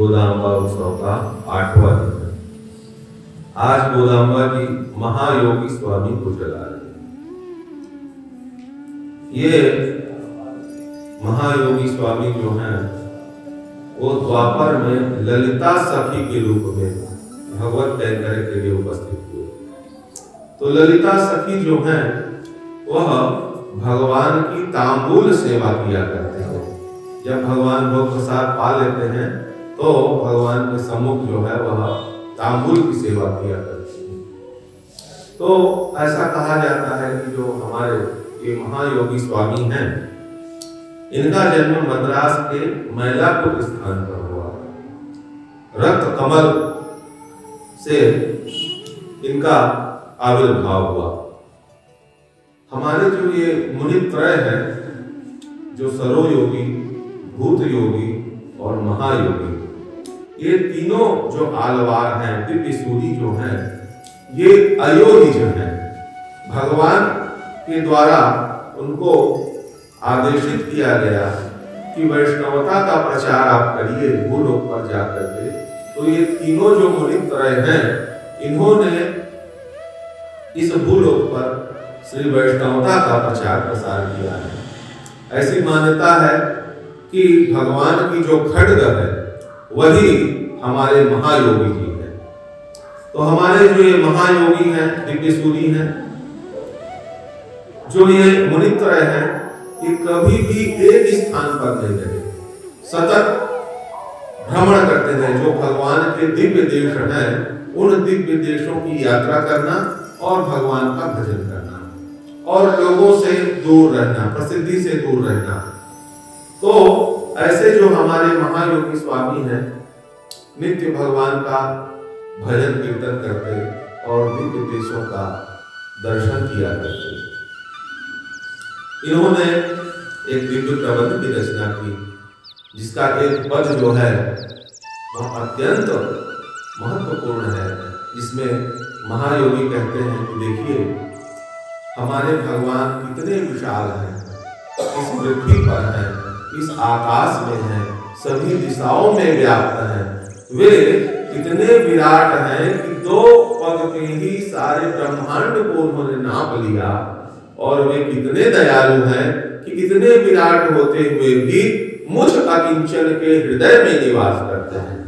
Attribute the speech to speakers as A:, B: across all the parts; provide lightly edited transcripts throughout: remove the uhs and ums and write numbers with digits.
A: गोदाम्बा उत्सव का 8वां दिन है। आज गोदाम्बा जी महायोगी स्वामी को चला रहे हैं। ये महायोगी स्वामी जो हैं वो द्वापर में ललिता सखी के रूप में भगवत कैंकर्य के लिए उपस्थित हुए। तो ललिता सखी जो हैं वह भगवान की तांबूल सेवा किया करते हैं। जब भगवान भोग प्रसाद पा लेते हैं तो भगवान के सम्मुख जो है वह तांबूल की सेवा किया करते हैं। तो ऐसा कहा जाता है कि जो हमारे ये महायोगी स्वामी हैं, इनका जन्म मद्रास के मैलापुर स्थान पर हुआ। रक्त कमल से इनका आविर्भाव हुआ। हमारे जो ये मुनित्रय हैं, जो सरोयोगी, भूत योगी और महायोगी, ये तीनों जो आलवार हैं, दिव्य सूरी जो हैं, ये अयोगी जन हैं। भगवान के द्वारा उनको आदेशित किया गया कि वैष्णवता का प्रचार आप करिए भूलोक पर जाकर के। तो ये तीनों जो मुनित्रय हैं, इन्होंने इस भूलोक पर श्री वैष्णवता का प्रचार प्रसार किया है। ऐसी मान्यता है कि भगवान की जो खड्ग है वही हमारे महायोगी जी हैं। तो हमारे जो ये महायोगी हैं, दिव्य सूरी हैं, जो ये मुनित्रय हैं, ये कभी भी एक स्थान पर नहीं रहे, सतत भ्रमण करते हैं। जो भगवान के दिव्य देश हैं, उन दिव्य देशों की यात्रा करना और भगवान का भजन करना और लोगों से दूर रहना, प्रसिद्धि से दूर रहना। तो ऐसे जो हमारे महायोगी स्वामी हैं, नित्य भगवान का भजन कीर्तन करते और दिव्य देशों का दर्शन किया करते। इन्होंने एक दिव्य प्रबंध की रचना की, जिसका एक पद जो है वह अत्यंत महत्वपूर्ण है, जिसमें महायोगी कहते हैं कि देखिए हमारे भगवान कितने विशाल हैं, इस पृथ्वी पर हैं, इस आकाश में हैं, सभी दिशाओं में व्याप्त हैं। वे इतने विराट हैं कि 2 पग के ही सारे ब्रह्मांड को उन्होंने नाप लिया। और वे कितने दयालु हैं कि इतने विराट होते हुए भी मुझ अकिंचन के हृदय में निवास करते हैं।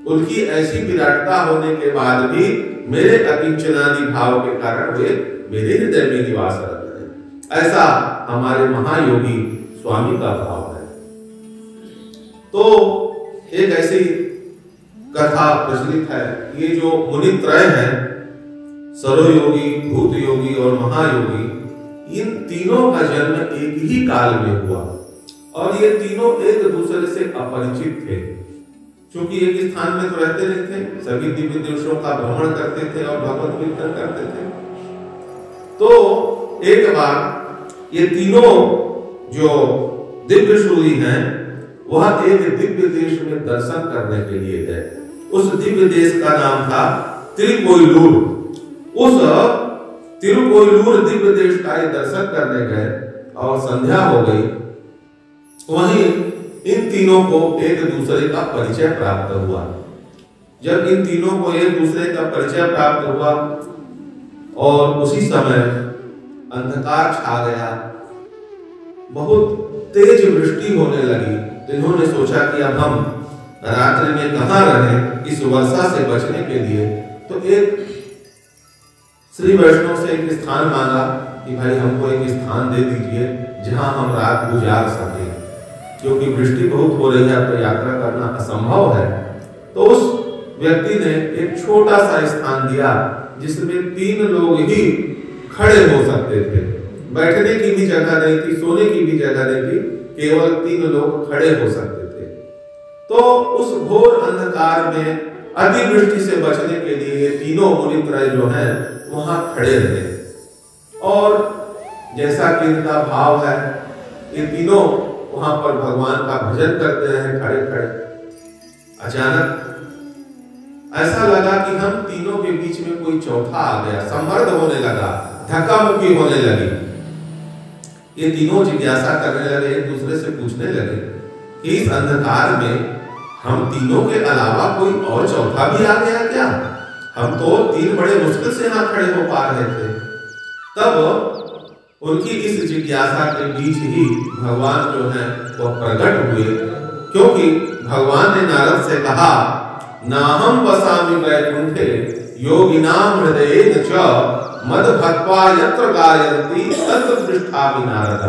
A: उनकी ऐसी विराटता होने के बाद भी मेरे अकिंचनादि भाव के कारण वे मेरे हृदय में निवास करते हैं। ऐसा हमारे महायोगी स्वामी का भाव है। तो एक ऐसी कथा प्रचलित है, ये जो मुनित्रय हैं, सरोयोगी, भूत योगी और महायोगी, इन तीनों का जन्म एक ही काल में हुआ और ये तीनों एक दूसरे से अपरिचित थे। क्योंकि एक स्थान में तो रहते नहीं थे, सभी दिव्य देशों का भ्रमण करते थे और भगवत कीर्तन करते थे। तो एक बार ये तीनों जो दिव्य सूरी हैं, वह एक दिव्य देश में दर्शन करने के लिए गए। उस दिव्य देश का नाम था तिरुकोइलूर। उस तिरुकोइलूर दिव्य देश का ये दर्शन करने गए और संध्या हो गई। वहीं इन तीनों को एक दूसरे का परिचय प्राप्त हुआ। जब इन तीनों को एक दूसरे का परिचय प्राप्त हुआ और उसी समय अंधकार छा गया, बहुत तेज वृष्टि होने लगी। तो इन्होंने सोचा कि अब हम रात्रि में कहाँ रहें इस वर्षा से बचने के लिए। तो एक श्री वैष्णव से एक स्थान मांगा कि भाई हमको एक स्थान दे दीजिए जहां हम रात गुजार सकें, क्योंकि वृष्टि बहुत हो रही है, तो यात्रा करना असंभव है। तो उस व्यक्ति ने एक छोटा सा स्थान दिया जिसमें 3 लोग ही खड़े हो सकते थे। बैठने की भी जगह नहीं थी, सोने की भी जगह नहीं थी, केवल 3 लोग खड़े हो सकते थे। तो उस घोर अंधकार में अतिवृष्टि से बचने के लिए ये तीनों मुनित्रय जो हैं वहां खड़े रहे। और जैसा कि इनका भाव है, ये तीनों वहां पर भगवान का भजन करते रहे खड़े खड़े। अचानक ऐसा लगा कि हम तीनों के बीच में कोई चौथा आ गया, संमर्द होने लगा, धक्का मुक्की होने लगी। ये तीनों जिज्ञासा करने लगे, एक दूसरे से पूछने लगे कि इस अंधकार में हम तीनों के अलावा कोई और चौथा भी आ गया क्या? हम तो तीन बड़े मुश्किल से यहाँ खड़े हो पा रहे थे। तब उनकी इस जिज्ञासा के बीच ही भगवान जो है वो प्रकट हुए, क्योंकि भगवान ने नारद से कहा, नाहं वसामि वैकुंठे योगिनां हृदयेन च मद भक्त्वा यत्र गायन्ति तत्र पृष्ठामि नारद।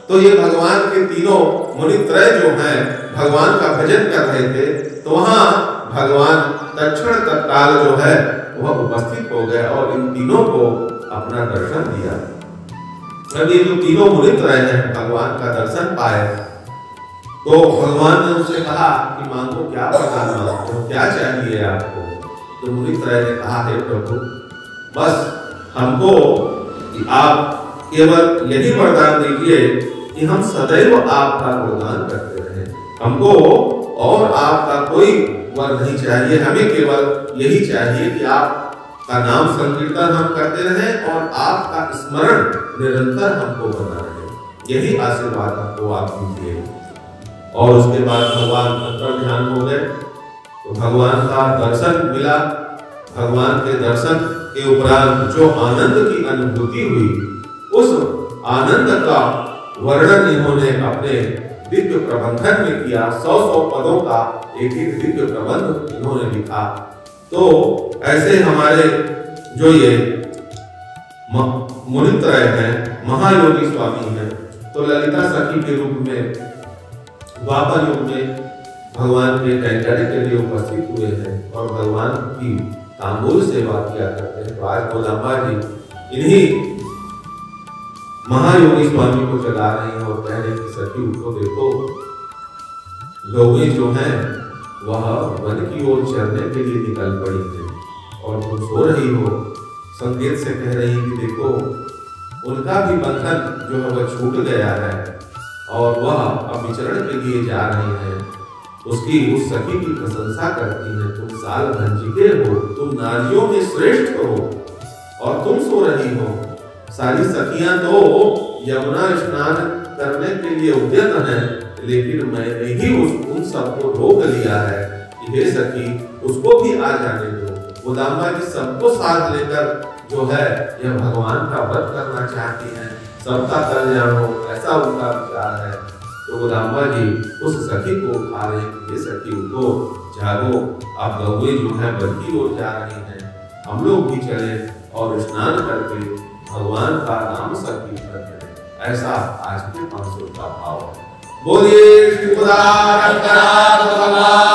A: तो ये भगवान के तीनों मुनित्रय जो हैं भगवान का भजन कर रहे थे, तो वहाँ भगवान तत्क्षण तत्काल जो है वह उपस्थित हो गए और इन तीनों को अपना दर्शन दिया। जब ये जो तीनों मुनित्रय हैं भगवान का दर्शन पाए, तो भगवान ने उनसे कहा कि मांगो, क्या वरदान मांगते हो, क्या चाहिए आपको? तो मुनित्रय ने कहा, हे प्रभु, बस हमको आप केवल यही वरदान दीजिए कि हम सदैव आपका गुणगान करते रहें, हमको और आपका कोई वर नहीं चाहिए, हमें केवल यही चाहिए कि आपका नाम संकीर्तन हम करते रहें और आपका स्मरण निरंतर हमको बना रहे, यही आशीर्वाद हमको आप दीजिए। और उसके बाद भगवान अंतर ध्यान हो गए, तो भगवान का दर्शन मिला। भगवान के दर्शन के उपरांत जो आनंद की अनुभूति हुई, उस आनंद का वर्णन इन्होंने अपने दिव्य प्रबंधन में किया। 100 पदों का एक दिव्य प्रबंध इन्होंने लिखा। तो ऐसे हमारे जो ये मुनित्रय हैं, महायोगी स्वामी हैं, तो ललिता सखी के रूप में द्वापर युग में भगवान के कैंकर्य के लिए उपस्थित हुए हैं और भगवान की तांबूल सेवा किया करते हैं। तो आज गोदाम्बा जी इन्हीं महायोगी स्वामी को चला रही हैं और कह रहे हैं कि सखी उनको देखो, लोग जो हैं वह वन की ओर चलने के लिए निकल पड़ी है और तुम सो रही हो। संकेत से कह रही कि देखो, उनका भी बंधन जो है वह छूट गया है और वह अब विचरण के लिए जा रही हैं। उसकी उस सखी की प्रशंसा करती हैं, तुम साल भंजिके हो, तुम नारियों में श्रेष्ठ हो और तुम सो रही हो। सारी सखियां तो यमुना स्नान करने के लिए उद्यत हैं, लेकिन मैंने ही उन सबको रोक लिया है कि हे सखी, उसको भी आ जाने दो। गोदाम्बा जी सबको साथ लेकर जो है यह भगवान का व्रत करना चाहती हैं, सबका कल्याण हो, ऐसा उनका विचार है। तो गोदाम्बा जी उस सखी को उठा रहे हैं, ये सखी उठो, जागो, आप गौए जो है वन की ओर जा रही हैं, हम लोग भी चले और स्नान करके भगवान का नाम संकीर्तन करें। ऐसा आज के 500 का भाव है। बोलिए श्री गोदारनाथ भगवान